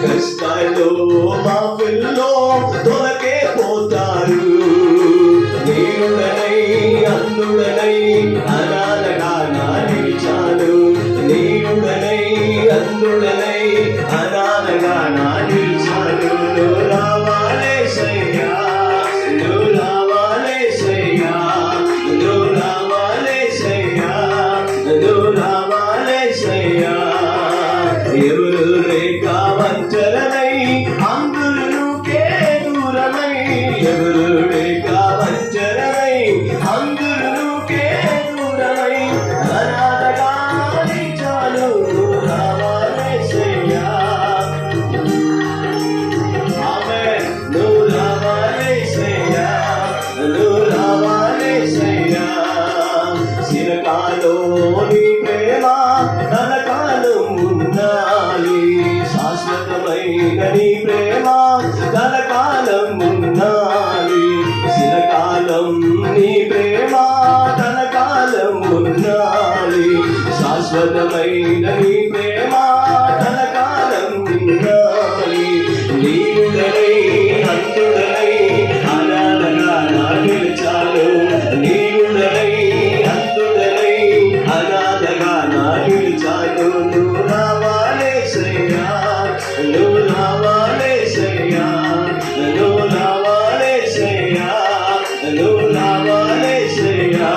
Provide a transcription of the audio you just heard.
కష్టాల్లో మాఫిల్లో తొలకే పోతారు. నీరుడనై అందుడనై అనాథగా నా నిలిచాను. నీరుడనై అందుడనై అనాథగా నా నిలిచాను. నువ్వు రావాలేసయ్యా, నువ్వు రావాలేసయ్యా, నువ్వు రావాలేసయ్యా, నువ్వు రావాలేసయ్యా. ఎవరు లేక వంచరనై అందురుకే దూరమై, ఎవరు లేక వంచరనై అందురుకే దూరమై అనాథగా నిలిచాను. నువ్వు రావాలేసయ్యా, ఆమేన్. నువ్వు రావాలేసయ్యా, నువ్వు రావాలేసయ్యా. చిరకాలో నీ ప్రేమ కలకాలం ఉండాలి. శాశ్వతమైన నీ ప్రేమ కలకాలం ఉండాలి. చిరకాలం నీ ప్రేమ కలకాలం ఉండాలి. శాశ్వతమైన నీ ప్రేమ కలకాలం ఉండాలి. నీవుడనై అందుడనై అనాథగా నా నిలిచాను. నీవుడనై అందుడనై అనాథగా నా నిలిచాను. నువ్వు రావాలేసయ్యా, నువ్వు రావాలేసయ్యా, నువ్వు రావాలేసయ్యా, నువ్వు రావాలేసయ్యా.